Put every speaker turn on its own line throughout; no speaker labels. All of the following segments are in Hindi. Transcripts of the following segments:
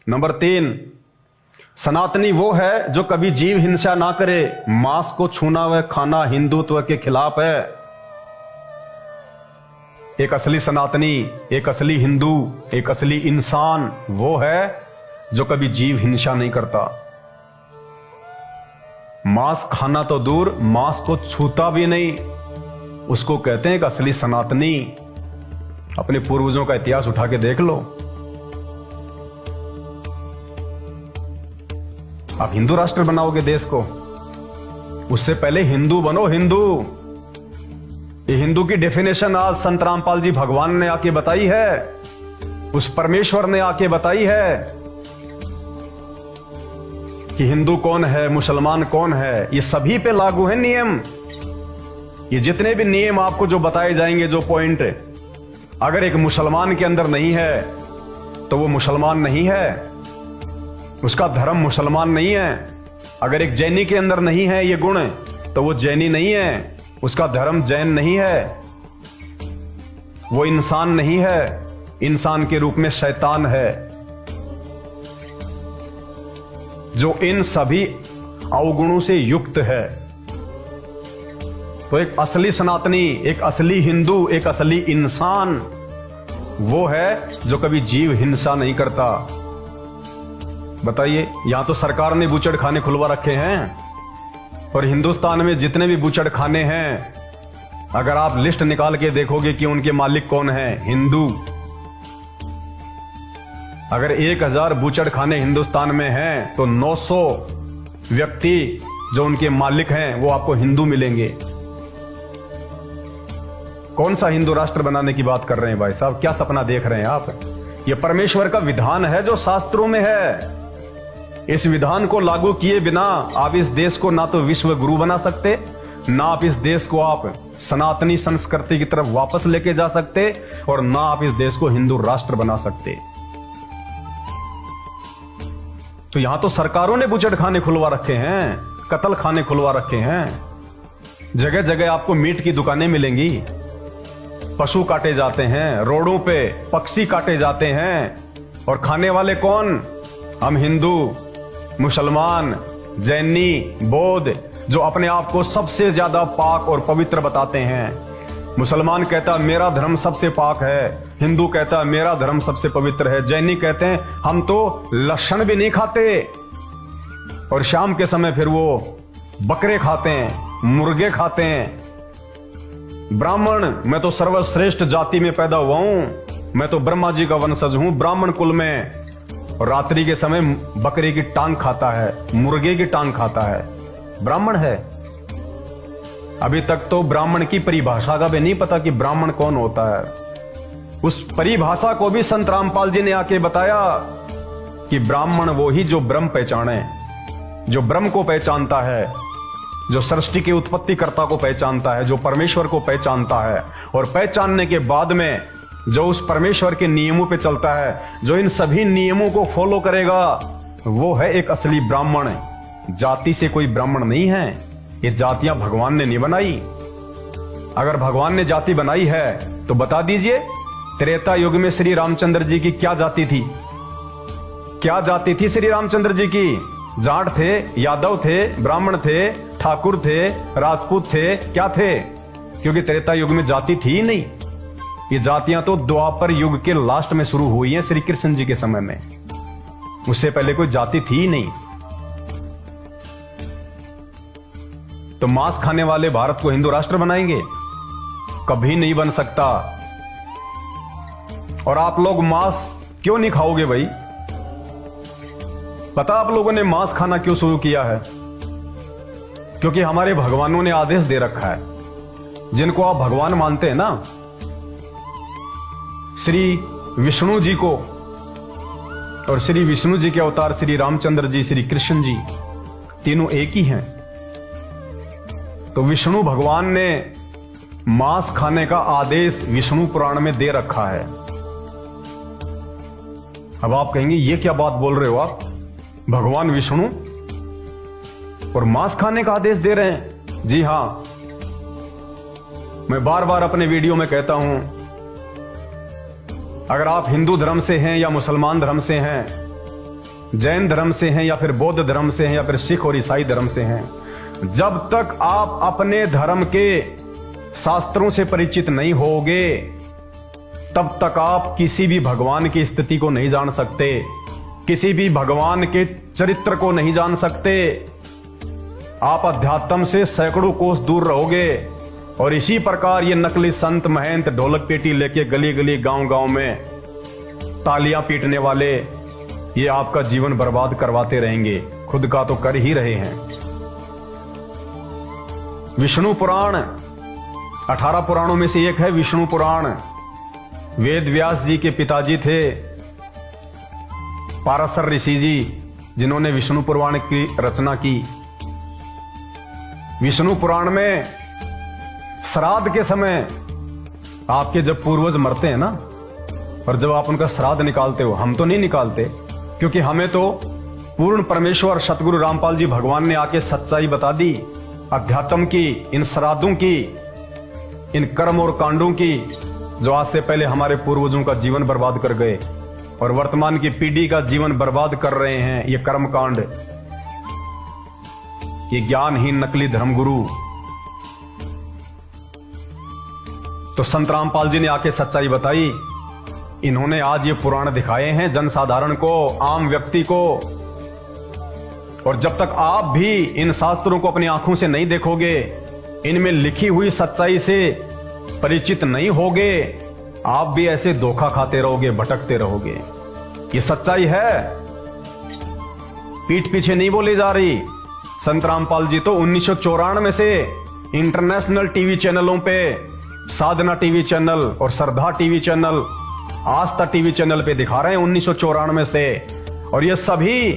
नंबर 3, सनातनी वो है जो कभी जीव हिंसा ना करे, मांस को छूना व खाना हिंदुत्व के खिलाफ है। एक असली सनातनी, एक असली हिंदू, एक असली इंसान वो है जो कभी जीव हिंसा नहीं करता। मांस खाना तो दूर, मांस को छूता भी नहीं, उसको कहते हैं एक असली सनातनी। अपने पूर्वजों का इतिहास उठा के देख लो। आप हिंदू राष्ट्र बनाओगे देश को, उससे पहले हिंदू बनो। हिंदू, ये हिंदू की डेफिनेशन आज संत रामपाल जी भगवान ने आके बताई है, उस परमेश्वर ने आके बताई है कि हिंदू कौन है, मुसलमान कौन है। ये सभी पे लागू है नियम। ये जितने भी नियम आपको जो बताए जाएंगे, जो पॉइंट, अगर एक मुसलमान के अंदर नहीं है तो वो मुसलमान नहीं है, उसका धर्म मुसलमान नहीं है। अगर एक जैनी के अंदर नहीं है ये गुण तो वो जैनी नहीं है, उसका धर्म जैन नहीं है, वो इंसान नहीं है, इंसान के रूप में शैतान है। जो इन सभी अवगुणों से युक्त है। तो एक असली सनातनी, एक असली हिंदू, एक असली इंसान वो है जो कभी जीव हिंसा नहीं करता। बताइए, यहां तो सरकार ने बूचड़ खाने खुलवा रखे हैं, और हिंदुस्तान में जितने भी बूचड़ खाने हैं, अगर आप लिस्ट निकाल के देखोगे कि उनके मालिक कौन है, हिंदू। अगर 1000 बूचड़ खाने हिंदुस्तान में हैं तो 900 व्यक्ति जो उनके मालिक हैं वो आपको हिंदू मिलेंगे। कौन सा हिंदू राष्ट्र बनाने की बात कर रहे हैं भाई साहब? क्या सपना देख रहे हैं आप? ये परमेश्वर का विधान है जो शास्त्रों में है। इस विधान को लागू किए बिना आप इस देश को ना तो विश्व गुरु बना सकते, ना आप इस देश को आप सनातनी संस्कृति की तरफ वापस लेके जा सकते, और ना आप इस देश को हिंदू राष्ट्र बना सकते। तो यहां तो सरकारों ने बूचड़ खाने खुलवा रखे हैं, कत्ल खाने खुलवा रखे हैं। जगह जगह आपको मीट की दुकानें मिलेंगी, पशु काटे जाते हैं, रोडों पे पक्षी काटे जाते हैं, और खाने वाले कौन? हम हिंदू, मुसलमान, जैनी, बौद्ध, जो अपने आप को सबसे ज्यादा पाक और पवित्र बताते हैं। मुसलमान कहता है मेरा धर्म सबसे पाक है, हिंदू कहता है मेरा धर्म सबसे पवित्र है, जैनी कहते हैं हम तो लहसुन भी नहीं खाते, और शाम के समय फिर वो बकरे खाते हैं, मुर्गे खाते हैं। ब्राह्मण, मैं तो सर्वश्रेष्ठ जाति में पैदा हुआ हूं, मैं तो ब्रह्मा जी का वंशज हूं, ब्राह्मण कुल में, और रात्रि के समय बकरे की टांग खाता है, मुर्गे की टांग खाता है, ब्राह्मण है। अभी तक तो ब्राह्मण की परिभाषा का भी नहीं पता कि ब्राह्मण कौन होता है। उस परिभाषा को भी संत रामपाल जी ने आके बताया कि ब्राह्मण वो ही जो ब्रह्म पहचाने, जो ब्रह्म को पहचानता है, जो सृष्टि के उत्पत्तिकर्ता को पहचानता है, जो परमेश्वर को पहचानता है, और पहचानने के बाद में जो उस परमेश्वर के नियमों पे चलता है, जो इन सभी नियमों को फॉलो करेगा, वो है एक असली ब्राह्मण। जाति से कोई ब्राह्मण नहीं है, ये जातियां भगवान ने नहीं बनाई। अगर भगवान ने जाति बनाई है तो बता दीजिए, त्रेता युग में श्री रामचंद्र जी की क्या जाति थी? क्या जाति थी श्री रामचंद्र जी की? जाट थे, यादव थे, ब्राह्मण थे, ठाकुर थे, राजपूत थे, क्या थे? क्योंकि त्रेता युग में जाति थी ही नहीं। ये जातियां तो द्वापर युग के लास्ट में शुरू हुई हैं, श्री कृष्ण जी के समय में। उससे पहले कोई जाति थी ही नहीं। तो मांस खाने वाले भारत को हिंदू राष्ट्र बनाएंगे? कभी नहीं बन सकता। और आप लोग मांस क्यों नहीं खाओगे भाई? पता आप लोगों ने मांस खाना क्यों शुरू किया है? क्योंकि हमारे भगवानों ने आदेश दे रखा है। जिनको आप भगवान मानते हैं ना, श्री विष्णु जी को, और श्री विष्णु जी के अवतार श्री रामचंद्र जी, श्री कृष्ण जी, तीनों एक ही हैं। तो विष्णु भगवान ने मांस खाने का आदेश विष्णु पुराण में दे रखा है। अब आप कहेंगे ये क्या बात बोल रहे हो आप? भगवान विष्णु और मांस खाने का आदेश दे रहे हैं? जी हां, मैं बार बार अपने वीडियो में कहता हूं, अगर आप हिंदू धर्म से हैं या मुसलमान धर्म से हैं, जैन धर्म से हैं या फिर बौद्ध धर्म से हैं या फिर सिख और ईसाई धर्म से हैं, जब तक आप अपने धर्म के शास्त्रों से परिचित नहीं होगे तब तक आप किसी भी भगवान की स्थिति को नहीं जान सकते, किसी भी भगवान के चरित्र को नहीं जान सकते। आप अध्यात्म से सैकड़ों कोस दूर रहोगे। और इसी प्रकार ये नकली संत महंत ढोलक पेटी लेके गली गली गांव गांव में तालियां पीटने वाले ये आपका जीवन बर्बाद करवाते रहेंगे, खुद का तो कर ही रहे हैं। विष्णु पुराण 18 पुराणों में से एक है विष्णु पुराण। वेद व्यास जी के पिताजी थे पाराशर ऋषि जी, जिन्होंने विष्णु पुराण की रचना की। विष्णु पुराण में श्राद्ध के समय आपके जब पूर्वज मरते हैं ना, और जब आप उनका श्राद्ध निकालते हो, हम तो नहीं निकालते क्योंकि हमें तो पूर्ण परमेश्वर सतगुरु रामपाल जी भगवान ने आके सच्चाई बता दी अध्यात्म की, इन श्राद्धों की, इन कर्म और कांडों की जो आज से पहले हमारे पूर्वजों का जीवन बर्बाद कर गए और वर्तमान की पीढ़ी का जीवन बर्बाद कर रहे हैं। ये कर्म कांड, ये ज्ञानहीन नकली धर्मगुरु। तो संत रामपाल जी ने आके सच्चाई बताई। इन्होंने आज ये पुराण दिखाए हैं जनसाधारण को, आम व्यक्ति को। और जब तक आप भी इन शास्त्रों को अपनी आंखों से नहीं देखोगे, इनमें लिखी हुई सच्चाई से परिचित नहीं होगे, आप भी ऐसे धोखा खाते रहोगे, भटकते रहोगे। ये सच्चाई है, पीठ पीछे नहीं बोली जा रही। संत रामपाल जी तो 1994 से इंटरनेशनल टीवी चैनलों पे, साधना टीवी चैनल और श्रद्धा टीवी चैनल, आस्था टीवी चैनल पे दिखा रहे हैं 1994 से। और ये सभी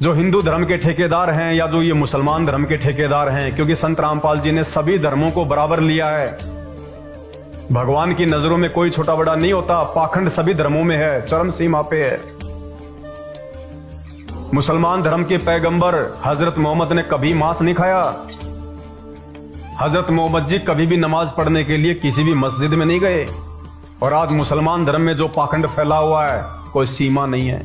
जो हिंदू धर्म के ठेकेदार हैं या जो ये मुसलमान धर्म के ठेकेदार हैं, क्योंकि संत रामपाल जी ने सभी धर्मों को बराबर लिया है। भगवान की नजरों में कोई छोटा बड़ा नहीं होता। पाखंड सभी धर्मों में है, चरम सीमा पे है। मुसलमान धर्म के पैगंबर हजरत मोहम्मद ने कभी मांस नहीं खाया। हजरत मोहम्मद जी कभी भी नमाज पढ़ने के लिए किसी भी मस्जिद में नहीं गए। और आज मुसलमान धर्म में जो पाखंड फैला हुआ है, कोई सीमा नहीं है।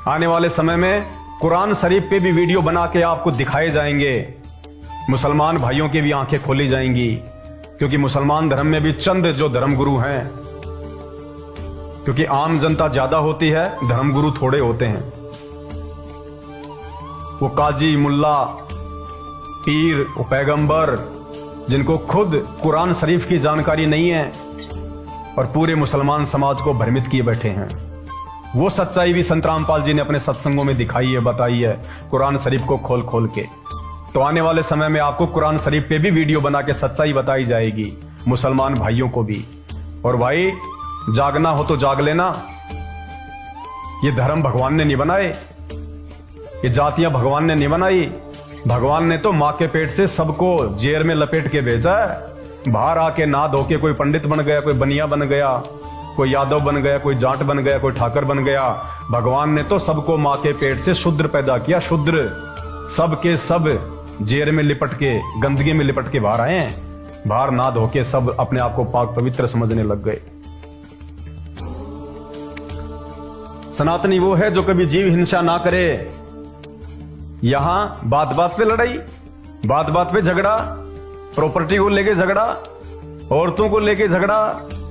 आने वाले समय में कुरान शरीफ पे भी वीडियो बना के आपको दिखाए जाएंगे। मुसलमान भाइयों की भी आंखें खोली जाएंगी, क्योंकि मुसलमान धर्म में भी चंद जो धर्मगुरु हैं, क्योंकि आम जनता ज्यादा होती है, धर्मगुरु थोड़े होते हैं। वो काजी, मुल्ला, पीर, पैगंबर, जिनको खुद कुरान शरीफ की जानकारी नहीं है और पूरे मुसलमान समाज को भ्रमित किए बैठे हैं। वो सच्चाई भी संत रामपाल जी ने अपने सत्संगों में दिखाई है, बताई है, कुरान शरीफ को खोल खोल के। तो आने वाले समय में आपको कुरान शरीफ पे भी वीडियो बना के सच्चाई बताई जाएगी, मुसलमान भाइयों को भी। और भाई, जागना हो तो जाग लेना। ये धर्म भगवान ने नहीं बनाए, ये जातियां भगवान ने नहीं बनाई। भगवान ने तो मां के पेट से सबको जेर में लपेट के भेजा है। बाहर आके ना धो के कोई पंडित बन गया, कोई बनिया बन गया, कोई यादव बन गया, कोई जाट बन गया, कोई ठाकर बन गया। भगवान ने तो सबको मां के पेट से शूद्र पैदा किया, शूद्र। सब के सब जेर में लिपट के, गंदगी में लिपट के बाहर आए हैं। बाहर ना धो के सब अपने आप को पाक पवित्र समझने लग गए। सनातनी वो है जो कभी जीव हिंसा ना करे। यहां बात बात पे लड़ाई, बात बात पे झगड़ा, प्रॉपर्टी को लेके झगड़ा, औरतों को लेके झगड़ा,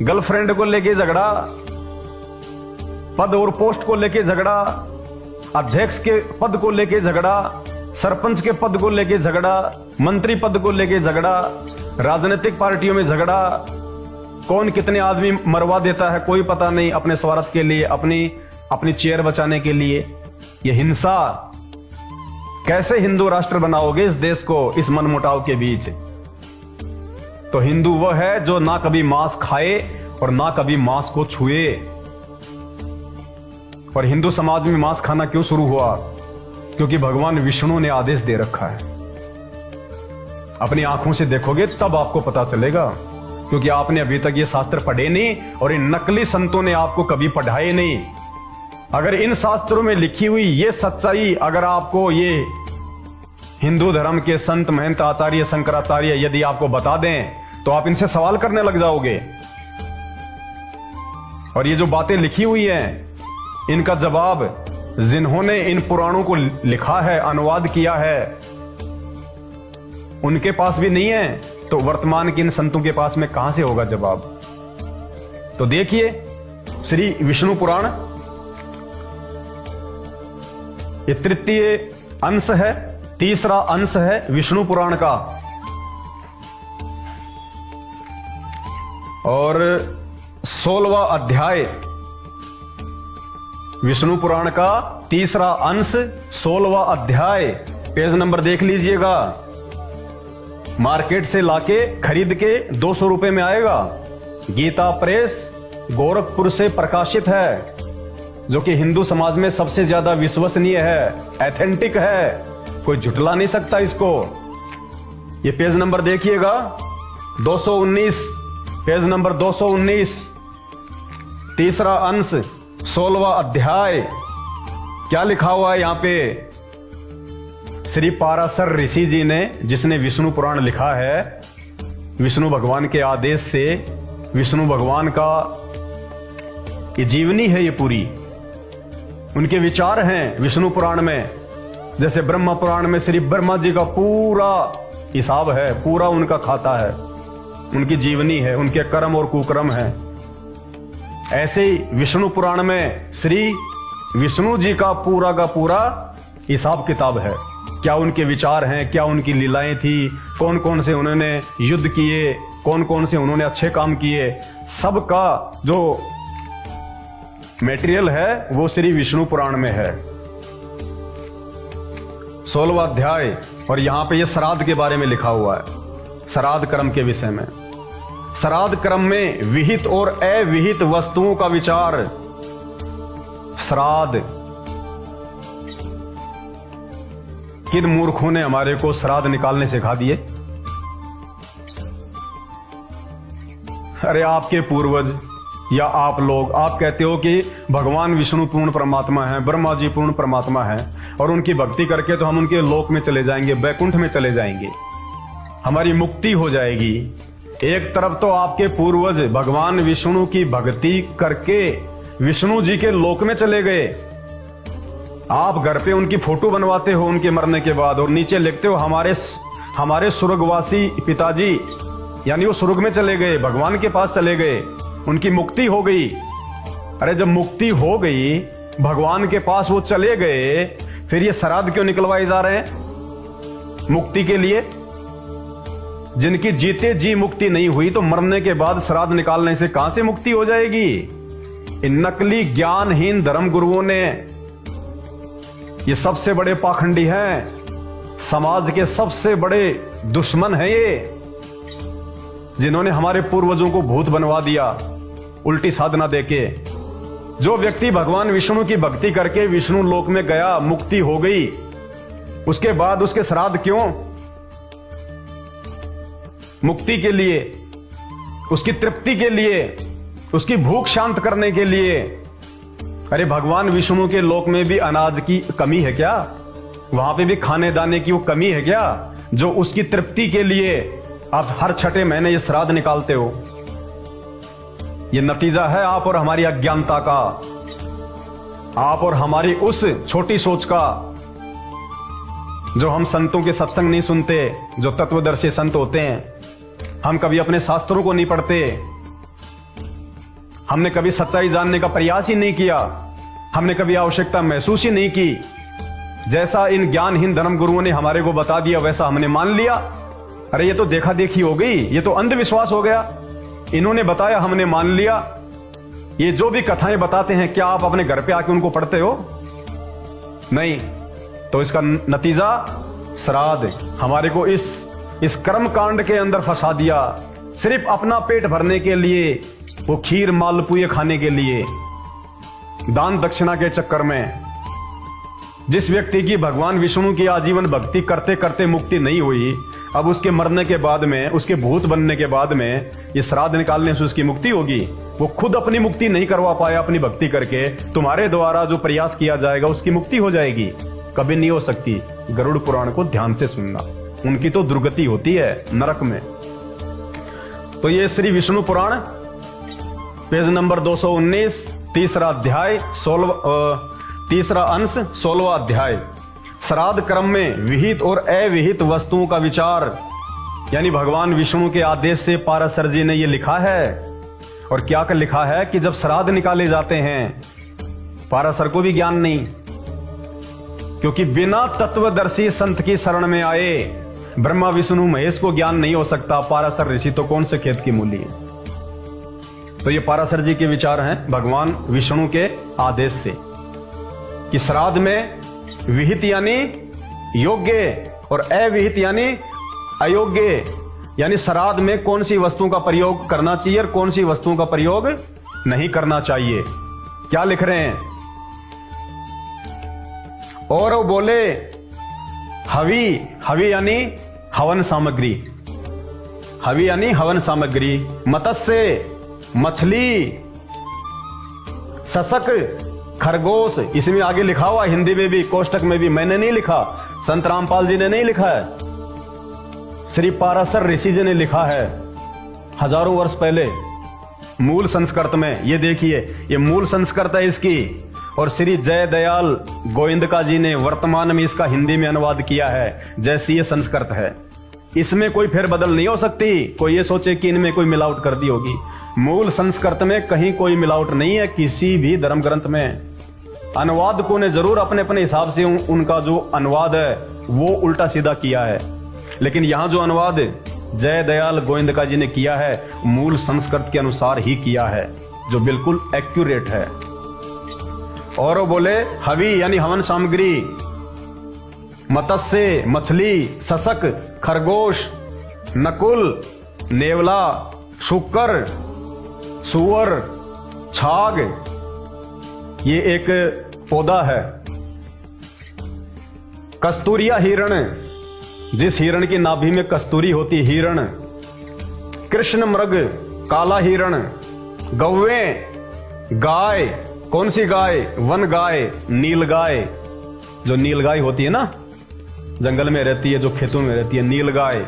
गर्लफ्रेंड को लेके झगड़ा, पद और पोस्ट को लेके झगड़ा, अध्यक्ष के पद को लेके झगड़ा, सरपंच के पद को लेके झगड़ा, मंत्री पद को लेके झगड़ा, राजनीतिक पार्टियों में झगड़ा। कौन कितने आदमी मरवा देता है कोई पता नहीं, अपने स्वार्थ के लिए, अपनी चेयर बचाने के लिए। ये हिंसा। कैसे हिंदू राष्ट्र बनाओगे इस देश को, इस मनमुटाव के बीच? तो हिंदू वह है जो ना कभी मांस खाए और ना कभी मांस को छुए। और हिंदू समाज में मांस खाना क्यों शुरू हुआ? क्योंकि भगवान विष्णु ने आदेश दे रखा है। अपनी आंखों से देखोगे तब आपको पता चलेगा, क्योंकि आपने अभी तक ये शास्त्र पढ़े नहीं और इन नकली संतों ने आपको कभी पढ़ाए नहीं। अगर इन शास्त्रों में लिखी हुई ये सच्चाई अगर आपको ये हिंदू धर्म के संत महंत आचार्य शंकराचार्य यदि आपको बता दें, तो आप इनसे सवाल करने लग जाओगे। और ये जो बातें लिखी हुई हैं, इनका जवाब जिन्होंने इन पुराणों को लिखा है, अनुवाद किया है, उनके पास भी नहीं है, तो वर्तमान के इन संतों के पास में कहां से होगा जवाब। तो देखिए, श्री विष्णु पुराण ये तृतीय अंश है, तीसरा अंश है विष्णु पुराण का, और 16वां अध्याय विष्णु पुराण का तीसरा अंश 16वां अध्याय। पेज नंबर देख लीजिएगा, मार्केट से लाके खरीद के 200 रुपए में आएगा। गीता प्रेस गोरखपुर से प्रकाशित है, जो कि हिंदू समाज में सबसे ज्यादा विश्वसनीय है, एथेंटिक है, कोई झुटला नहीं सकता इसको। ये पेज नंबर देखिएगा 219, पेज नंबर 219, तीसरा अंश 16वां अध्याय। क्या लिखा हुआ है यहां पे? श्री पाराशर ऋषि जी ने, जिसने विष्णु पुराण लिखा है, विष्णु भगवान के आदेश से, विष्णु भगवान का ये जीवनी है, ये पूरी उनके विचार हैं विष्णु पुराण में। जैसे ब्रह्मा पुराण में श्री ब्रह्मा जी का पूरा हिसाब है, पूरा उनका खाता है, उनकी जीवनी है, उनके कर्म और कुकर्म है। ऐसे ही विष्णु पुराण में श्री विष्णु जी का पूरा हिसाब किताब है। क्या उनके विचार हैं, क्या उनकी लीलाएं थी, कौन कौन से उन्होंने युद्ध किए, कौन कौन से उन्होंने अच्छे काम किए, सबका जो मटेरियल है वो श्री विष्णु पुराण में है, 16वां अध्याय। और यहां पे ये श्राद्ध के बारे में लिखा हुआ है, श्राद्ध कर्म के विषय में। श्राद्ध कर्म में विहित और अविहित वस्तुओं का विचार। श्राद्ध, किन मूर्खों ने हमारे को श्राद्ध निकालने सिखा दिए? अरे आपके पूर्वज या आप लोग, आप कहते हो कि भगवान विष्णु पूर्ण परमात्मा है, ब्रह्मा जी पूर्ण परमात्मा है, और उनकी भक्ति करके तो हम उनके लोक में चले जाएंगे, बैकुंठ में चले जाएंगे, हमारी मुक्ति हो जाएगी। एक तरफ तो आपके पूर्वज भगवान विष्णु की भक्ति करके विष्णु जी के लोक में चले गए, आप घर पे उनकी फोटो बनवाते हो उनके मरने के बाद, और नीचे लिखते हो हमारे स्वर्गवासी पिताजी, यानी वो स्वर्ग में चले गए, भगवान के पास चले गए, उनकी मुक्ति हो गई। अरे जब मुक्ति हो गई, भगवान के पास वो चले गए, फिर ये श्राद्ध क्यों निकलवाए जा रहे हैं मुक्ति के लिए? जिनकी जीते जी मुक्ति नहीं हुई, तो मरने के बाद श्राद्ध निकालने से कहां से मुक्ति हो जाएगी? इन नकली ज्ञानहीन धर्म गुरुओं ने, ये सबसे बड़े पाखंडी हैं, समाज के सबसे बड़े दुश्मन हैं ये, जिन्होंने हमारे पूर्वजों को भूत बनवा दिया उल्टी साधना देके। जो व्यक्ति भगवान विष्णु की भक्ति करके विष्णु लोक में गया, मुक्ति हो गई, उसके बाद उसके श्राद्ध क्यों? मुक्ति के लिए, उसकी तृप्ति के लिए, उसकी भूख शांत करने के लिए। अरे भगवान विष्णु के लोक में भी अनाज की कमी है क्या? वहां पे भी खाने दाने की वो कमी है क्या, जो उसकी तृप्ति के लिए आप हर छठे महीने ये श्राद्ध निकालते हो? ये नतीजा है आप और हमारी अज्ञानता का, आप और हमारी उस छोटी सोच का, जो हम संतों के सत्संग नहीं सुनते, जो तत्वदर्शी संत होते हैं। हम कभी अपने शास्त्रों को नहीं पढ़ते, हमने कभी सच्चाई जानने का प्रयास ही नहीं किया, हमने कभी आवश्यकता महसूस ही नहीं की। जैसा इन ज्ञानहीन धर्म गुरुओं ने हमारे को बता दिया, वैसा हमने मान लिया। अरे ये तो देखा देखी हो गई, ये तो अंधविश्वास हो गया। इन्होंने बताया, हमने मान लिया। ये जो भी कथाएं बताते हैं, क्या आप अपने घर पे आके उनको पढ़ते हो? नहीं। तो इसका नतीजा श्राद्ध, हमारे को इस कर्म कांड के अंदर फंसा दिया, सिर्फ अपना पेट भरने के लिए, वो खीर मालपुए खाने के लिए, दान दक्षिणा के चक्कर में। जिस व्यक्ति की भगवान विष्णु की आजीवन भक्ति करते करते मुक्ति नहीं हुई, अब उसके मरने के बाद में, उसके भूत बनने के बाद में ये श्राद्ध निकालने से उसकी मुक्ति होगी? वो खुद अपनी मुक्ति नहीं करवा पाया अपनी भक्ति करके, तुम्हारे द्वारा जो प्रयास किया जाएगा उसकी मुक्ति हो जाएगी? कभी नहीं हो सकती। गरुड़ पुराण को ध्यान से सुनना, उनकी तो दुर्गति होती है नरक में। तो ये श्री विष्णु पुराण पेज नंबर 219, तीसरा अध्याय, तीसरा अंश, 16वां अध्याय। श्राद्ध क्रम में विहित और अविहित वस्तुओं का विचार, यानी भगवान विष्णु के आदेश से पाराशर जी ने यह लिखा है। और क्या कर लिखा है कि जब श्राद्ध निकाले जाते हैं, पाराशर को भी ज्ञान नहीं, क्योंकि बिना तत्वदर्शी संत की शरण में आए ब्रह्मा विष्णु महेश को ज्ञान नहीं हो सकता। पाराशर ऋषि तो कौन से खेत की मूली है। तो ये पाराशर जी के विचार हैं भगवान विष्णु के आदेश से कि श्राद्ध में विहित यानी योग्य और अविहित यानी अयोग्य, यानी श्राद्ध में कौन सी वस्तुओं का प्रयोग करना चाहिए और कौन सी वस्तुओं का प्रयोग नहीं करना चाहिए। क्या लिख रहे हैं? और वो बोले हवि, हवि यानी हवन सामग्री, हवि यानी हवन सामग्री, मत्स्य मछली, सशक खरगोश, इसमें आगे लिखा हुआ हिंदी में भी, कोष्टक में भी, मैंने नहीं लिखा, संत रामपाल जी ने नहीं लिखा है, श्री पाराशर ऋषि जी ने लिखा है हजारों वर्ष पहले मूल संस्कृत में। ये देखिए, ये मूल संस्कृत है इसकी, और श्री जय दयाल गोविंदका जी ने वर्तमान में इसका हिंदी में अनुवाद किया है, जैसी ये संस्कृत है। इसमें कोई फेरबदल नहीं हो सकती। कोई ये सोचे कि इनमें कोई मिलावट कर दी होगी, मूल संस्कृत में कहीं कोई मिलावट नहीं है किसी भी धर्म ग्रंथ में। अनुवादकों ने जरूर अपने अपने हिसाब से उनका जो अनुवाद है वो उल्टा सीधा किया है, लेकिन यहां जो अनुवाद जय दयाल गोविंदका जी ने किया है मूल संस्कृत के अनुसार ही किया है, जो बिल्कुल एक्यूरेट है। और वो बोले हवि यानी हवन सामग्री, मत्स्य मछली, सशक खरगोश, नकुल नेवला, शुकर सुअर, छाग, ये एक पौधा है। कस्तूरिया हिरण, जिस हिरण की नाभि में कस्तूरी होती हिरण। कृष्ण मृग, काला हिरण। गौवे, गाय, कौन सी गाय? वन गाय, नील गाय, जो नील गाय होती है ना, जंगल में रहती है, जो खेतों में रहती है, नील गाय।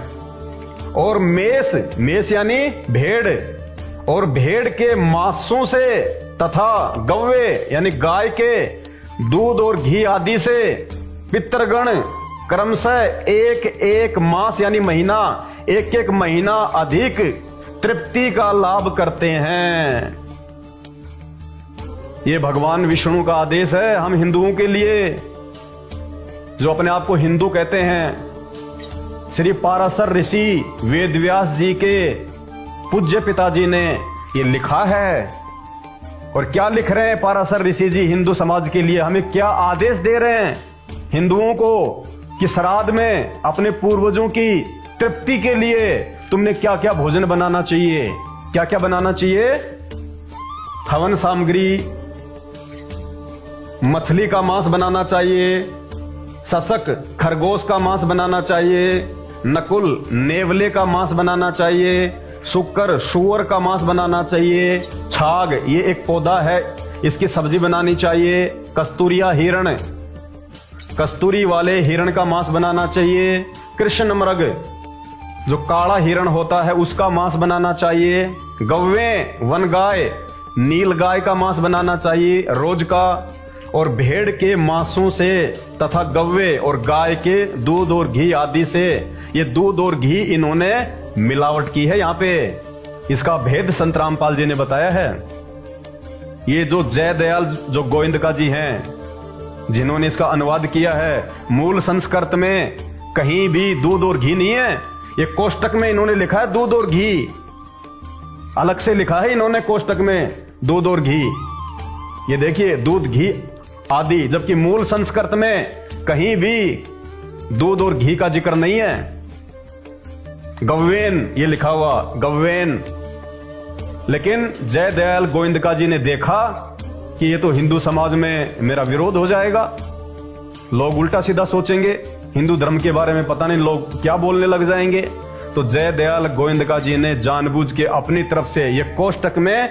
और मेष, मेष यानी भेड़, और भेड़ के मांसों से तथा गौवे यानी गाय के दूध और घी आदि से पितृगण क्रमशः एक एक मास यानी महीना, एक एक महीना अधिक तृप्ति का लाभ करते हैं। ये भगवान विष्णु का आदेश है हम हिंदुओं के लिए, जो अपने आप को हिंदू कहते हैं। श्री पाराशर ऋषि वेदव्यास जी के पूज्य पिताजी ने ये लिखा है। और क्या लिख रहे हैं पाराशर ऋषि जी हिंदू समाज के लिए? हमें क्या आदेश दे रहे हैं हिंदुओं को कि श्राद्ध में अपने पूर्वजों की तृप्ति के लिए तुमने क्या क्या भोजन बनाना चाहिए, क्या क्या बनाना चाहिए? हवन सामग्री, मछली का मांस बनाना चाहिए, सशक खरगोश का मांस बनाना चाहिए, नकुल नेवले का मांस बनाना चाहिए, शुकर सुअर का मांस बनाना चाहिए, छाग ये एक पौधा है इसकी सब्जी बनानी चाहिए, कस्तूरिया हिरण कस्तूरी वाले हिरण का मांस बनाना चाहिए, कृष्ण मृग जो काला हिरण होता है उसका मांस बनाना चाहिए, गौवे वन गाय नील गाय का मांस बनाना चाहिए रोज का, और भेड़ के मांसों से तथा गौवे और गाय के दूध और घी आदि से। ये दूध और घी इन्होंने मिलावट की है यहाँ पे, इसका भेद संत रामपाल जी ने बताया है। ये जो जय दयाल जो गोविंदका जी हैं जिन्होंने इसका अनुवाद किया है, मूल संस्कृत में कहीं भी दूध और घी नहीं है। ये कोष्टक में इन्होंने लिखा है दूध और घी, अलग से लिखा है इन्होंने कोष्टक में दूध और घी। ये देखिए दूध घी आदि, जबकि मूल संस्कृत में कहीं भी दूध और घी का जिक्र नहीं है। गव्वेन ये लिखा हुआ गव्वेन, लेकिन जय दयाल गोविंदका जी ने देखा कि ये तो हिंदू समाज में मेरा विरोध हो जाएगा, लोग उल्टा सीधा सोचेंगे हिंदू धर्म के बारे में, पता नहीं लोग क्या बोलने लग जाएंगे। तो जय दयाल गोविंदका जी ने जानबूझ के अपनी तरफ से ये कोष्टक में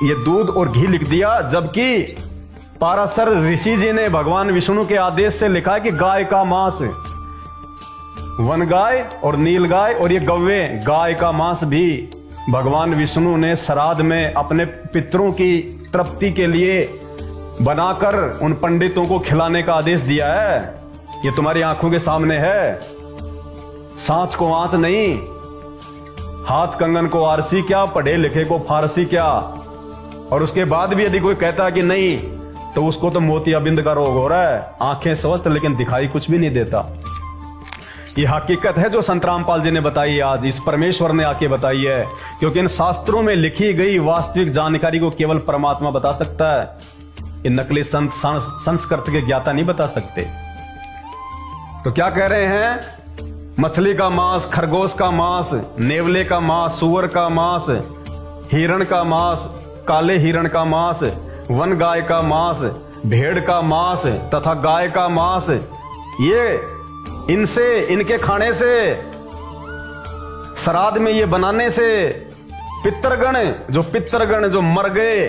ये दूध और घी लिख दिया, जबकि पाराशर ऋषि जी ने भगवान विष्णु के आदेश से लिखा है कि गाय का मांस, वन गाय और नील गाय और ये गौवे गाय का मांस भी भगवान विष्णु ने श्राद्ध में अपने पितरों की तृप्ति के लिए बनाकर उन पंडितों को खिलाने का आदेश दिया है। ये तुम्हारी आंखों के सामने है। सांच को आंच नहीं, हाथ कंगन को आरसी क्या, पढ़े लिखे को फारसी क्या। और उसके बाद भी यदि कोई कहता है कि नहीं, तो उसको तो मोतियाबिंद का रोग हो रहा है। आंखें स्वस्थ लेकिन दिखाई कुछ भी नहीं देता। ये हकीकत है जो संत रामपाल जी ने बताई, आज इस परमेश्वर ने आके बताई है। क्योंकि इन शास्त्रों में लिखी गई वास्तविक जानकारी को केवल परमात्मा बता सकता है। ये नकली संत संस्कृत के ज्ञाता नहीं बता सकते। तो क्या कह रहे हैं? मछली का मांस, खरगोश का मांस, नेवले का मांस, सुअर का मांस, हिरण का मांस, काले हिरण का मांस, वन गाय का मांस, भेड़ का मांस तथा गाय का मांस, ये इनसे, इनके खाने से, श्राद्ध में ये बनाने से पितरगण जो मर गए,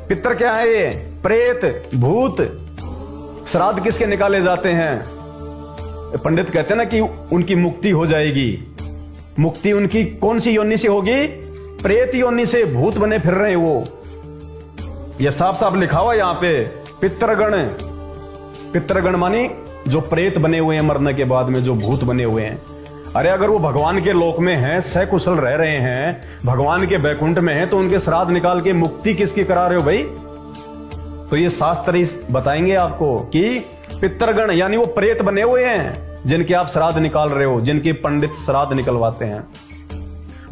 पितर क्या है ये? प्रेत, भूत। श्राद्ध किसके निकाले जाते हैं? पंडित कहते हैं ना कि उनकी मुक्ति हो जाएगी। मुक्ति उनकी कौन सी योनि से होगी? प्रेत योनि से। भूत बने फिर रहे हैं वो। यह साफ साफ लिखा हुआ यहां पे। पितरगण, पितरगण मानी जो प्रेत बने हुए हैं मरने के बाद में, जो भूत बने हुए हैं। अरे अगर वो भगवान के लोक में हैं, सकुशल रह रहे हैं, भगवान के बैकुंठ में हैं, तो उनके श्राद्ध निकाल के मुक्ति किसकी करा रहे हो भाई? तो ये शास्त्र बताएंगे आपको कि पितरगण यानी वो प्रेत बने हुए हैं जिनके आप श्राद्ध निकाल रहे हो, जिनके पंडित श्राद्ध निकलवाते हैं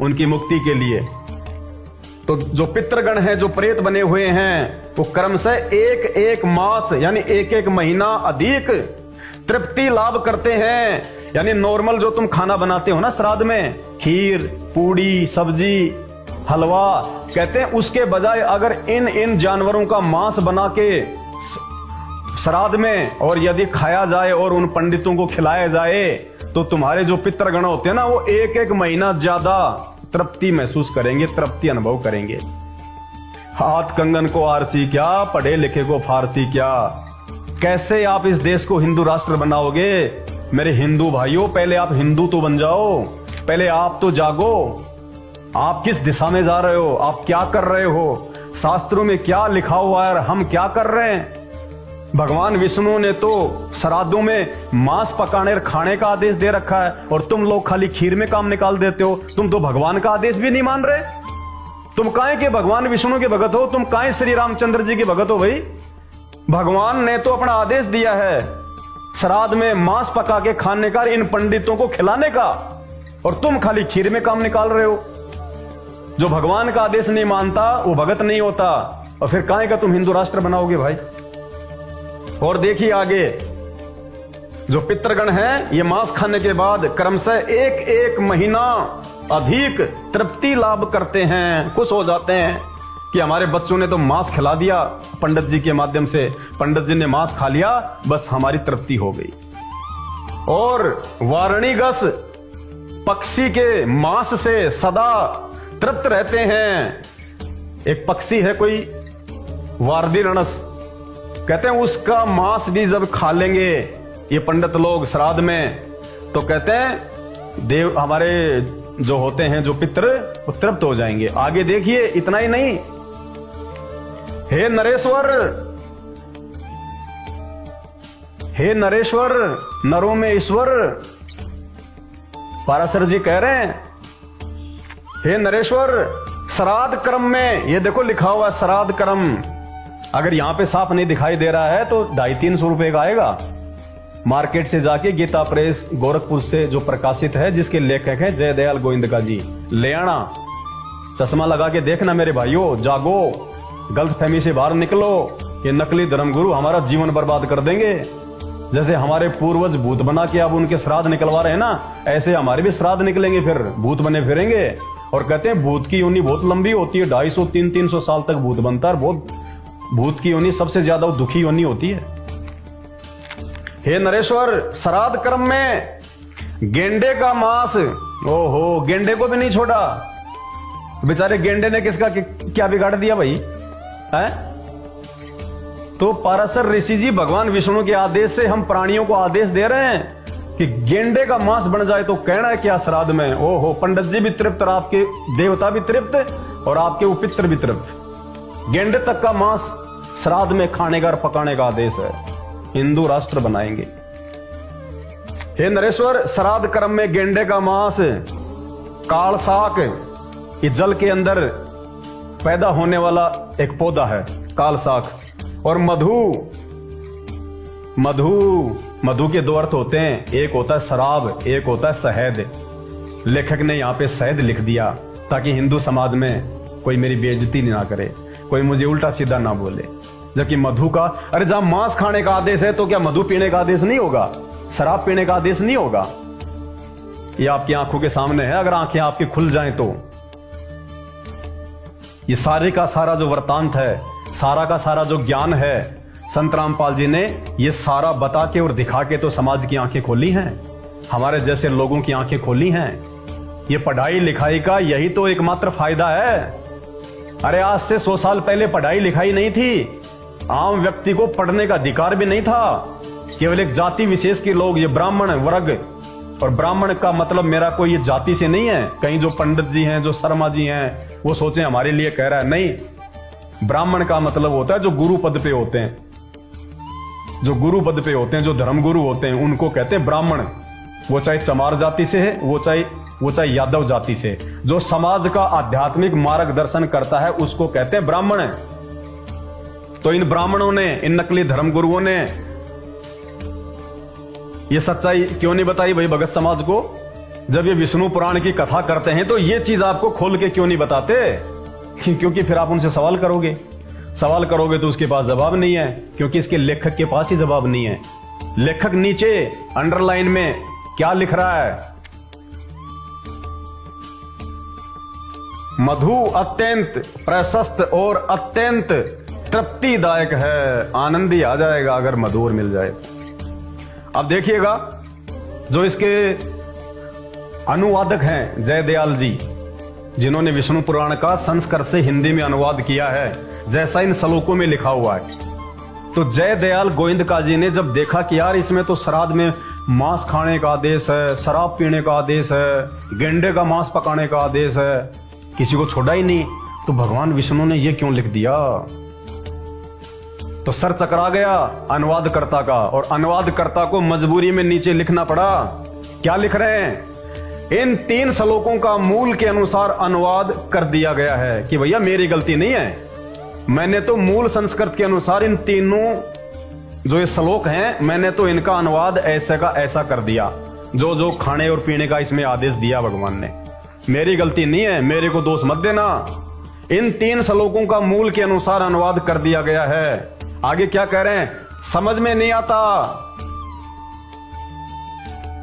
उनकी मुक्ति के लिए। तो जो पितरगण हैं, जो प्रेत बने हुए हैं, वो कर्म से एक एक मास यानी एक एक महीना अधिक तृप्ति लाभ करते हैं। यानी नॉर्मल जो तुम खाना बनाते हो ना श्राद्ध में, खीर, पूड़ी, सब्जी, हलवा, कहते हैं उसके बजाय अगर इन जानवरों का मांस बना के श्राद्ध में और यदि खाया जाए और उन पंडितों को खिलाया जाए, तो तुम्हारे जो पितरगण होते हैं ना, वो एक एक महीना ज्यादा तृप्ति महसूस करेंगे, तृप्ति अनुभव करेंगे। हाथ कंगन को आरसी क्या, पढ़े लिखे को फारसी क्या। कैसे आप इस देश को हिंदू राष्ट्र बनाओगे? मेरे हिंदू भाइयों, पहले आप हिंदू तो बन जाओ, पहले आप तो जागो। आप किस दिशा में जा रहे हो? आप क्या कर रहे हो? शास्त्रों में क्या लिखा हुआ है और हम क्या कर रहे हैं? भगवान विष्णु ने तो श्राद्धों में मांस पकाने और खाने का आदेश दे रखा है, और तुम लोग खाली खीर में काम निकाल देते हो। तुम तो भगवान का आदेश भी नहीं मान रहे। तुम काहे के भगवान विष्णु के भगत हो? तुम काहे श्री रामचंद्र जी के भगत हो भाई? भगवान ने तो अपना आदेश दिया है श्राद्ध में मांस पका के खाने का, इन पंडितों को खिलाने का, और तुम खाली खीर में काम निकाल रहे हो। जो भगवान का आदेश नहीं मानता वो भगत नहीं होता। और फिर काहे का तुम हिंदू राष्ट्र बनाओगे भाई? और देखिए आगे, जो पितरगण हैं ये मांस खाने के बाद क्रम से एक एक महीना अधिक तृप्ति लाभ करते हैं, खुश हो जाते हैं कि हमारे बच्चों ने तो मांस खिला दिया पंडित जी के माध्यम से, पंडित जी ने मांस खा लिया, बस हमारी तृप्ति हो गई। और वारणीगस पक्षी के मांस से सदा तृप्त रहते हैं। एक पक्षी है कोई वार्दिरणस, कहते हैं उसका मांस भी जब खा लेंगे ये पंडित लोग श्राद्ध में, तो कहते हैं देव हमारे जो होते हैं, जो पितृ, वो तृप्त हो जाएंगे। आगे देखिए, इतना ही नहीं, हे नरेश्वर, हे नरेश्वर, नरों में ईश्वर, पाराशर जी कह रहे हैं, हे नरेश्वर, श्राद्ध क्रम में, ये देखो लिखा हुआ श्राद्ध क्रम, अगर यहां पे साफ नहीं दिखाई दे रहा है तो 250-300 रुपए का आएगा। मार्केट से जाके गीता प्रेस गोरखपुर से जो प्रकाशित है, जिसके लेखक हैं जयदयाल गोविंदका जी, ले आना, चश्मा लगा के देखना मेरे भाइयों, जागो, गलतफहमी से बाहर निकलो। ये नकली धर्मगुरु हमारा जीवन बर्बाद कर देंगे। जैसे हमारे पूर्वज भूत बना के अब उनके श्राद्ध निकलवा रहे हैं ना, ऐसे हमारे भी श्राद्ध निकलेंगे, फिर भूत बने फिरेंगे। और कहते हैं भूत की योनि बहुत लंबी होती है, 250-300 साल तक भूत बनता है। बहुत भूत की योनि सबसे ज्यादा दुखी योनि होती है। हे नरेश्वर, श्राद्ध क्रम में गेंडे का मांस, ओहो, गेंडे को भी नहीं छोड़ा। बेचारे गेंडे ने किसका क्या बिगाड़ दिया भाई है? तो पाराशर ऋषि जी भगवान विष्णु के आदेश से हम प्राणियों को आदेश दे रहे हैं कि गेंडे का मांस बन जाए तो कहना है क्या श्राद्ध में। ओहो, पंडित जी भी तृप्त और आपके देवता भी तृप्त और आपके उपित्र भी तृप्त। गेंडे तक का मांस श्राद्ध में खाने का और पकाने का आदेश है। हिंदू राष्ट्र बनाएंगे। हे नरेश्वर, श्राद्ध कर्म में गेंडे का मांस, काल साक, ये जल के अंदर पैदा होने वाला एक पौधा है काल साक, और मधु के दो अर्थ होते हैं, एक होता है शराब, एक होता है शहद। लेखक ने यहां पे शहद लिख दिया ताकि हिंदू समाज में कोई मेरी बेइज्जती ना करे, कोई मुझे उल्टा सीधा ना बोले। जबकि मधु का, अरे जहां मांस खाने का आदेश है तो क्या मधु पीने का आदेश नहीं होगा, शराब पीने का आदेश नहीं होगा? ये आपकी आंखों के सामने है, अगर आंखें आपकी खुल जाएं तो। ये सारे का सारा जो वृत्तांत है, सारा का सारा जो ज्ञान है, संत रामपाल जी ने ये सारा बता के और दिखा के तो समाज की आंखें खोली हैं, हमारे जैसे लोगों की आंखें खोली हैं। ये पढ़ाई लिखाई का यही तो एकमात्र फायदा है। अरे आज से 100 साल पहले पढ़ाई लिखाई नहीं थी, आम व्यक्ति को पढ़ने का अधिकार भी नहीं था। केवल एक जाति विशेष के लोग, ये ब्राह्मण वर्ग, और ब्राह्मण का मतलब मेरा कोई ये जाति से नहीं है। कहीं जो पंडित जी हैं, जो शर्मा जी हैं, वो सोचे हमारे लिए कह रहा है, नहीं। ब्राह्मण का मतलब होता है जो गुरु पद पे होते हैं, जो गुरु पद पे होते हैं, जो धर्म गुरु होते हैं, उनको कहते हैं ब्राह्मण। वो चाहे चमार जाति से है, वो चाहे यादव जाति से, जो समाज का आध्यात्मिक मार्गदर्शन करता है उसको कहते हैं ब्राह्मण। तो इन ब्राह्मणों ने, इन नकली धर्म गुरुओं ने ये सच्चाई क्यों नहीं बताई भाई भगत समाज को? जब ये विष्णु पुराण की कथा करते हैं तो ये चीज आपको खोल के क्यों नहीं बताते? क्योंकि फिर आप उनसे सवाल करोगे तो उसके पास जवाब नहीं है, क्योंकि इसके लेखक के पास ही जवाब नहीं है। लेखक नीचे अंडरलाइन में क्या लिख रहा है? मधु अत्यंत प्रशस्त और अत्यंत तृप्तिदायक है, आनंद ही आ जाएगा अगर मधुर मिल जाए। अब देखिएगा, जो इसके अनुवादक हैं जयदयाल जी, जिन्होंने विष्णु पुराण का संस्कृत से हिंदी में अनुवाद किया है, जैसा इन श्लोकों में लिखा हुआ है। तो जयदयाल गोविंदका जी ने जब देखा कि यार इसमें तो श्राद्ध में मांस खाने का आदेश है, शराब पीने का आदेश है, गेंडे का मांस पकाने का आदेश है, किसी को छोड़ा ही नहीं, तो भगवान विष्णु ने ये क्यों लिख दिया? तो सर चकरा गया अनुवादकर्ता का, और अनुवादकर्ता को मजबूरी में नीचे लिखना पड़ा। क्या लिख रहे हैं? इन 3 श्लोकों का मूल के अनुसार अनुवाद कर दिया गया है कि भैया मेरी गलती नहीं है, मैंने तो मूल संस्कृत के अनुसार इन तीनों जो ये श्लोक हैं, मैंने तो इनका अनुवाद ऐसे का ऐसा कर दिया, जो जो खाने और पीने का इसमें आदेश दिया भगवान ने। मेरी गलती नहीं है, मेरे को दोष मत देना। इन 3 श्लोकों का मूल के अनुसार अनुवाद कर दिया गया है। आगे क्या कह रहे हैं? समझ में नहीं आता।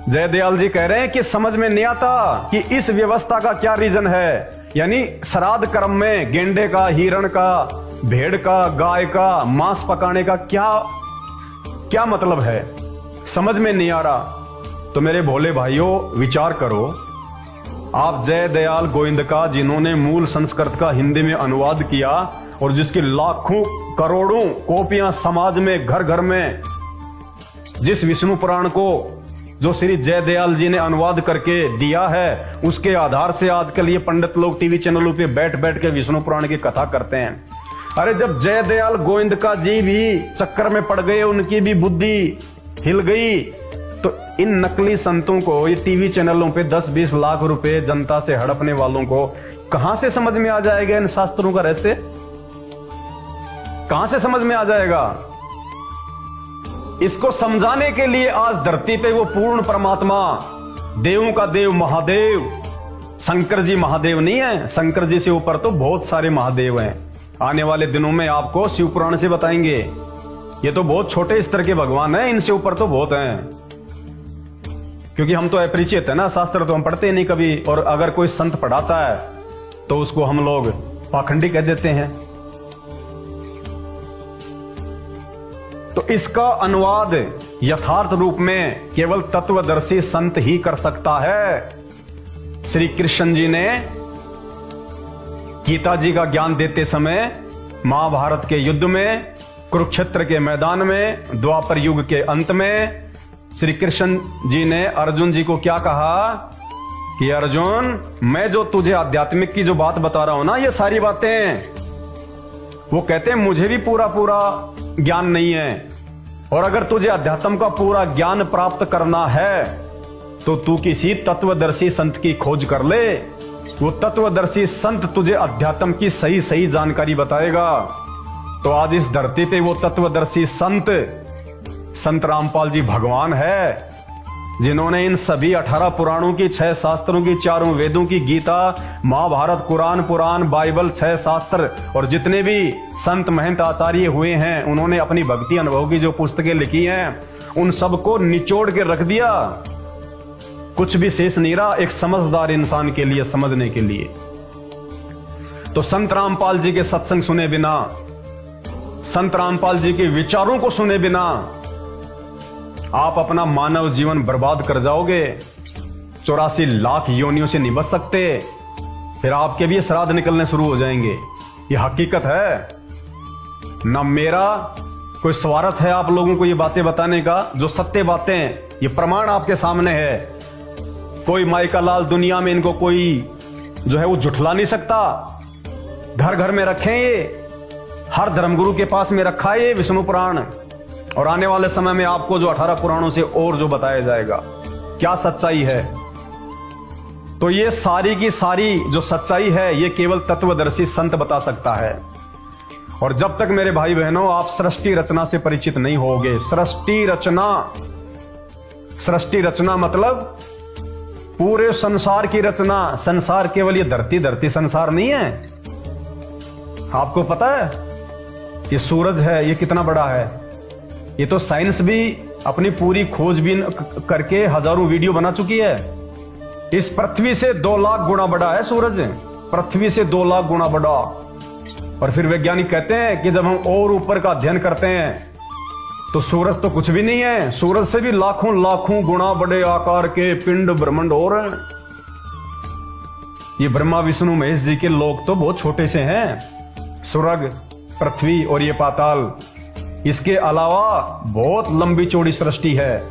जयदयाल जी कह रहे हैं कि समझ में नहीं आता कि इस व्यवस्था का क्या रीजन है, यानी श्राद्ध कर्म में गेंडे का, हिरण का, भेड़ का, गाय का मांस पकाने का क्या मतलब है, समझ में नहीं आ रहा। तो मेरे भोले भाइयों, विचार करो। आप जयदयाल गोविंदका, जिन्होंने मूल संस्कृत का हिंदी में अनुवाद किया और जिसकी लाखों करोड़ों कॉपियां समाज में घर घर में, जिस विष्णु पुराण को जो श्री जयदयाल जी ने अनुवाद करके दिया है, उसके आधार से आजकल ये पंडित लोग टीवी चैनलों पे बैठ बैठ के विष्णु पुराण की कथा करते हैं। अरे जब जयदयाल गोविंदका जी भी चक्कर में पड़ गए, उनकी भी बुद्धि हिल गई, तो इन नकली संतों को, ये टीवी चैनलों पे 10-20 लाख रुपए जनता से हड़पने वालों को कहां से समझ में आ जाएगा इन शास्त्रों का रहस्य? कहां से समझ में आ जाएगा? इसको समझाने के लिए आज धरती पे वो पूर्ण परमात्मा, देवों का देव महादेव, शंकर जी महादेव नहीं है, शंकर जी से ऊपर तो बहुत सारे महादेव हैं। आने वाले दिनों में आपको शिव पुराण से बताएंगे। ये तो बहुत छोटे स्तर के भगवान हैं, इनसे ऊपर तो बहुत हैं। क्योंकि हम तो अपरिचित है ना, शास्त्र तो हम पढ़ते नहीं कभी, और अगर कोई संत पढ़ाता है तो उसको हम लोग पाखंडी कह देते हैं। तो इसका अनुवाद यथार्थ रूप में केवल तत्वदर्शी संत ही कर सकता है। श्री कृष्ण जी ने गीता जी का ज्ञान देते समय महाभारत के युद्ध में, कुरुक्षेत्र के मैदान में, द्वापर युग के अंत में श्री कृष्ण जी ने अर्जुन जी को क्या कहा कि अर्जुन, मैं जो तुझे आध्यात्मिक की जो बात बता रहा हूं ना, ये सारी बातें, वो कहते हैं मुझे भी पूरा पूरा ज्ञान नहीं है, और अगर तुझे अध्यात्म का पूरा ज्ञान प्राप्त करना है तो तू किसी तत्वदर्शी संत की खोज कर ले। वो तत्वदर्शी संत तुझे अध्यात्म की सही सही जानकारी बताएगा। तो आज इस धरती पे वो तत्वदर्शी संत रामपाल जी भगवान है, जिन्होंने इन सभी 18 पुराणों की, 6 शास्त्रों की, 4 वेदों की, गीता, महाभारत, कुरान, पुराण, बाइबल, 6 शास्त्र और जितने भी संत महंत आचार्य हुए हैं, उन्होंने अपनी भक्ति अनुभव की जो पुस्तकें लिखी हैं, उन सबको निचोड़ के रख दिया। कुछ भी शेष नहीं रहा एक समझदार इंसान के लिए समझने के लिए। तो संत रामपाल जी के सत्संग सुने बिना, संत रामपाल जी के विचारों को सुने बिना आप अपना मानव जीवन बर्बाद कर जाओगे। 84 लाख योनियों से नहीं बच सकते, फिर आपके भी श्राद्ध निकलने शुरू हो जाएंगे। ये हकीकत है ना। मेरा कोई स्वार्थ है आप लोगों को ये बातें बताने का, जो सत्य बातें, ये प्रमाण आपके सामने है। कोई माइका लाल दुनिया में इनको कोई जो है वो झुठला नहीं सकता। घर घर में रखें, ये हर धर्मगुरु के पास में रखा है ये विष्णु पुराण, और आने वाले समय में आपको जो 18 पुराणों से और जो बताया जाएगा क्या सच्चाई है। तो ये सारी की सारी जो सच्चाई है ये केवल तत्वदर्शी संत बता सकता है। और जब तक मेरे भाई बहनों आप सृष्टि रचना से परिचित नहीं होगे, सृष्टि रचना मतलब पूरे संसार की रचना। संसार केवल ये धरती संसार नहीं है। आपको पता है ये सूरज है, ये कितना बड़ा है। ये तो साइंस भी अपनी पूरी खोजबीन करके हजारों वीडियो बना चुकी है। इस पृथ्वी से 2 लाख गुना बड़ा है सूरज, पृथ्वी से 2 लाख गुना बड़ा। और फिर वैज्ञानिक कहते हैं कि जब हम और ऊपर का अध्ययन करते हैं तो सूरज तो कुछ भी नहीं है, सूरज से भी लाखों लाखों गुना बड़े आकार के पिंड ब्रह्मांड और हैं। ये ब्रह्मा विष्णु महेश जी के लोक तो बहुत छोटे से हैं, स्वर्ग, पृथ्वी और ये पाताल। इसके अलावा बहुत लंबी चौड़ी सृष्टि है।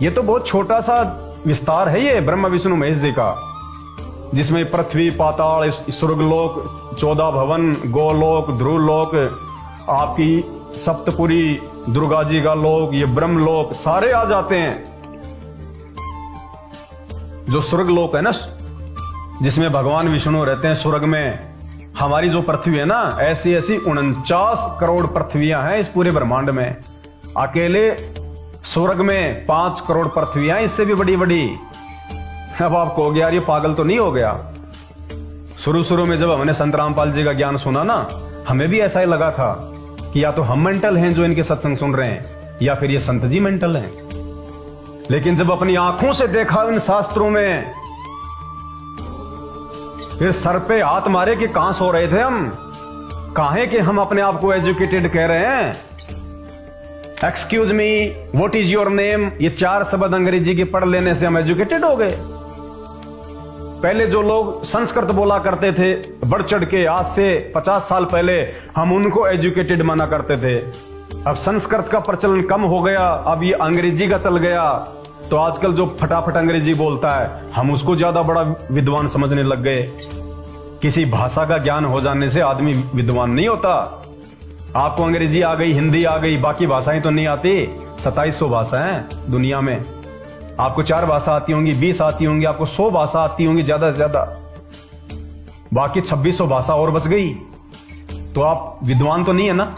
ये तो बहुत छोटा सा विस्तार है ये ब्रह्मा विष्णु महेश जी का, जिसमें पृथ्वी, पाताल, स्वर्गलोक, 14 भवन, गोलोक, ध्रुवलोक, आपकी सप्तपुरी, दुर्गा जी का लोक, ये ब्रह्मलोक सारे आ जाते हैं। जो स्वर्गलोक है ना, जिसमें भगवान विष्णु रहते हैं स्वर्ग में, हमारी जो पृथ्वी है ना, ऐसी 49 करोड़ पृथ्वियां हैं इस पूरे ब्रह्मांड में। अकेले स्वर्ग में 5 करोड़ पृथ्वियां, इससे भी बड़ी बड़ी। अब आप कहोगे यार ये पागल तो नहीं हो गया। शुरू में जब हमने संत रामपाल जी का ज्ञान सुना ना, हमें भी ऐसा ही लगा था कि या तो हम मेंटल हैं जो इनके सत्संग सुन रहे हैं, या फिर ये संत जी मेंटल हैं। लेकिन जब अपनी आंखों से देखा इन शास्त्रों में, फिर सर पे हाथ मारे कि कहां सो रहे थे हम, काहे कि हम अपने आप को एजुकेटेड कह रहे हैं। Excuse me, what is your name, ये 4 शब्द अंग्रेजी के पढ़ लेने से हम एजुकेटेड हो गए। पहले जो लोग संस्कृत बोला करते थे बढ़ चढ़ के, आज से 50 साल पहले, हम उनको एजुकेटेड माना करते थे। अब संस्कृत का प्रचलन कम हो गया, अब ये अंग्रेजी का चल गया, तो आजकल जो फटाफट अंग्रेजी बोलता है हम उसको ज्यादा बड़ा विद्वान समझने लग गए। किसी भाषा का ज्ञान हो जाने से आदमी विद्वान नहीं होता। आपको अंग्रेजी आ गई, हिंदी आ गई, बाकी भाषाएं तो नहीं आती। 2700 भाषा हैं दुनिया में। आपको 4 भाषा आती होंगी, 20 आती होंगी, आपको 100 भाषा आती होंगी ज्यादा से ज्यादा, बाकी 2600 भाषा और बच गई। तो आप विद्वान तो नहीं है ना।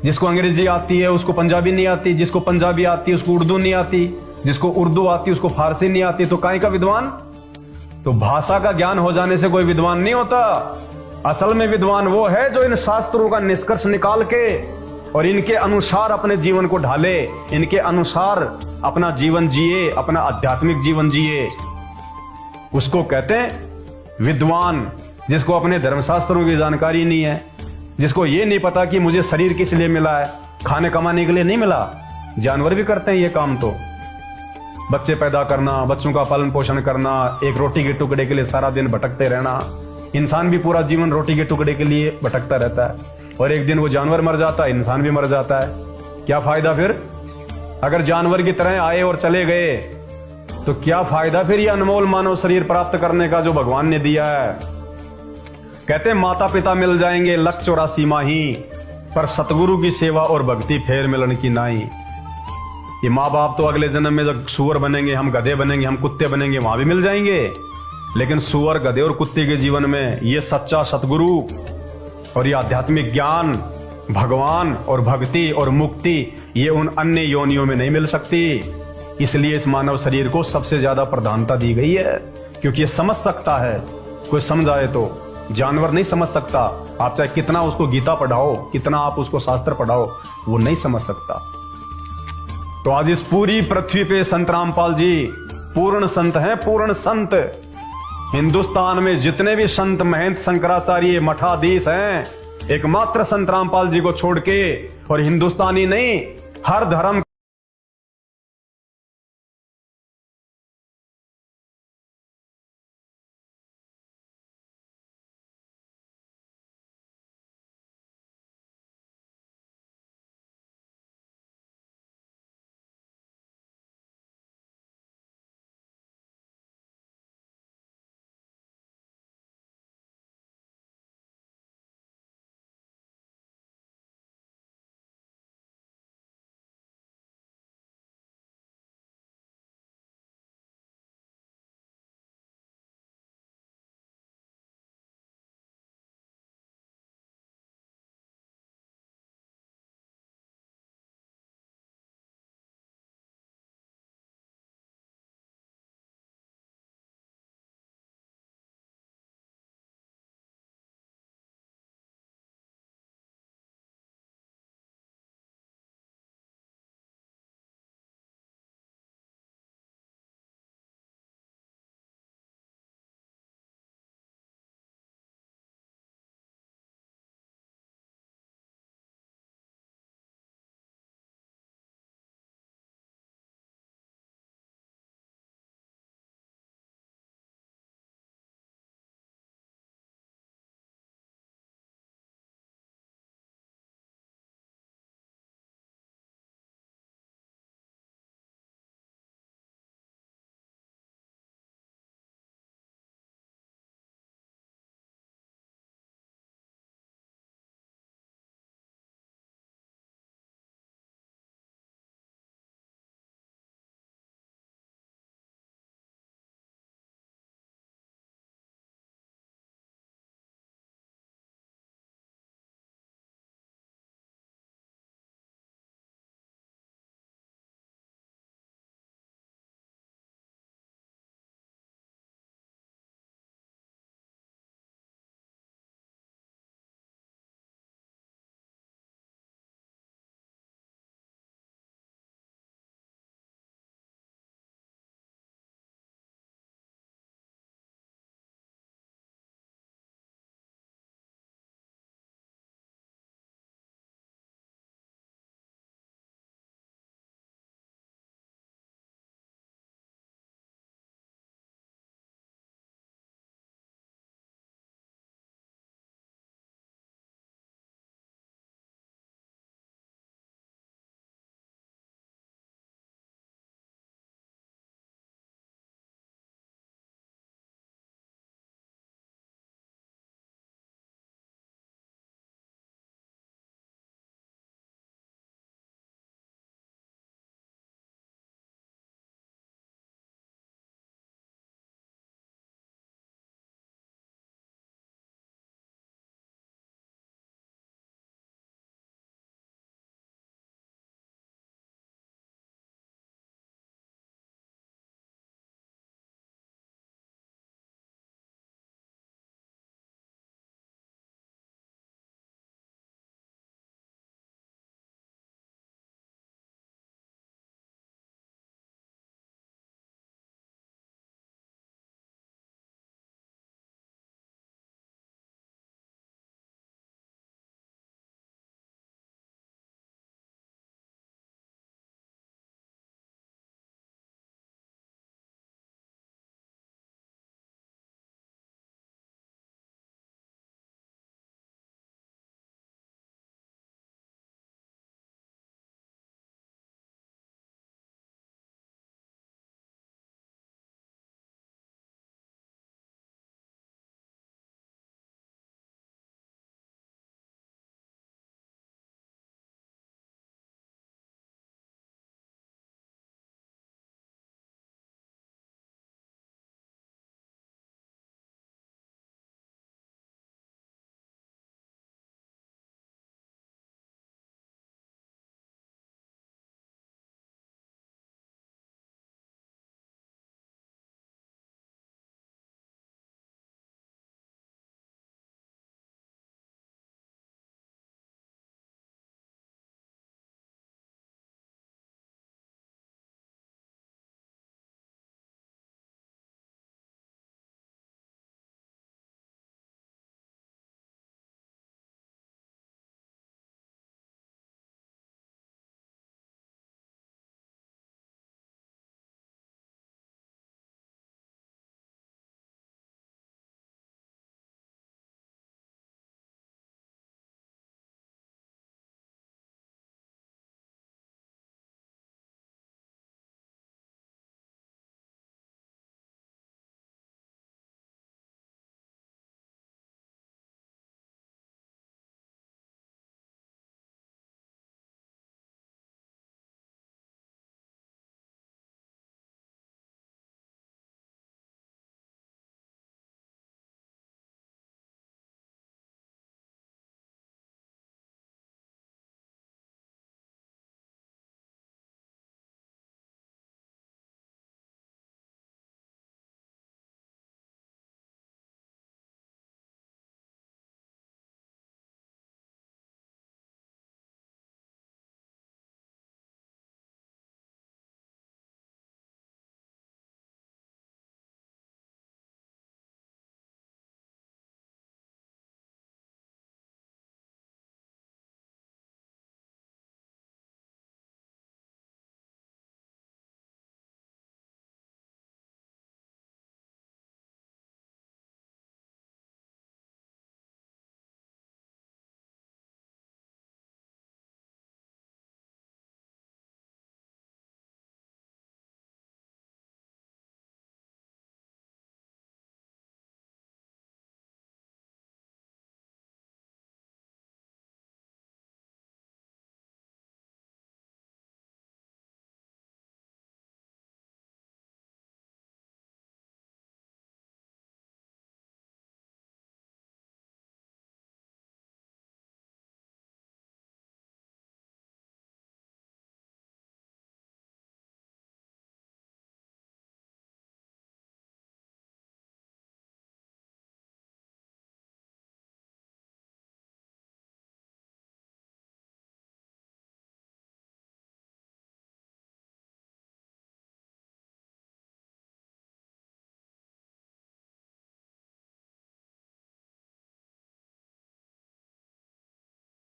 जिसको अंग्रेजी आती है उसको पंजाबी नहीं आती, जिसको पंजाबी आती है उसको उर्दू नहीं आती, जिसको उर्दू आती है उसको फारसी नहीं आती, तो काहे का विद्वान। तो भाषा का ज्ञान हो जाने से कोई विद्वान नहीं होता। असल में विद्वान वो है जो इन शास्त्रों का निष्कर्ष निकाल के और इनके अनुसार अपने जीवन को ढाले, इनके अनुसार अपना जीवन जिए, अपना आध्यात्मिक जीवन जिए, उसको कहते हैं विद्वान। जिसको अपने धर्मशास्त्रों की जानकारी नहीं है, जिसको ये नहीं पता कि मुझे शरीर किस लिए मिला है, खाने कमाने के लिए नहीं मिला। जानवर भी करते हैं ये काम, तो बच्चे पैदा करना, बच्चों का पालन पोषण करना, एक रोटी के टुकड़े के लिए सारा दिन भटकते रहना। इंसान भी पूरा जीवन रोटी के टुकड़े के लिए भटकता रहता है, और एक दिन वो जानवर मर जाता है, इंसान भी मर जाता है। क्या फायदा फिर। अगर जानवर की तरह आए और चले गए तो क्या फायदा फिर ये अनमोल मानव शरीर प्राप्त करने का जो भगवान ने दिया है। कहते माता पिता मिल जाएंगे लख 84 माही, पर सतगुरु की सेवा और भक्ति फेर मिलन की नाई। ये माँ बाप तो अगले जन्म में जब सुअर बनेंगे, हम गधे बनेंगे, हम कुत्ते बनेंगे, वहां भी मिल जाएंगे। लेकिन सुअर, गधे और कुत्ते के जीवन में ये सच्चा सतगुरु और ये आध्यात्मिक ज्ञान, भगवान और भक्ति और मुक्ति, ये उन अन्य योनियों में नहीं मिल सकती। इसलिए इस मानव शरीर को सबसे ज्यादा प्रधानता दी गई है, क्योंकि ये समझ सकता है। कोई समझाए तो, जानवर नहीं समझ सकता। आप चाहे कितना उसको गीता पढ़ाओ, कितना आप उसको शास्त्र पढ़ाओ, वो नहीं समझ सकता। तो आज इस पूरी पृथ्वी पे संत रामपाल जी पूर्ण संत हैं, पूर्ण संत। हिंदुस्तान में जितने भी संत, महंत, शंकराचार्य, मठाधीश हैं, एकमात्र संत रामपाल जी को छोड़ के, और हिंदुस्तानी नहीं, हर धर्म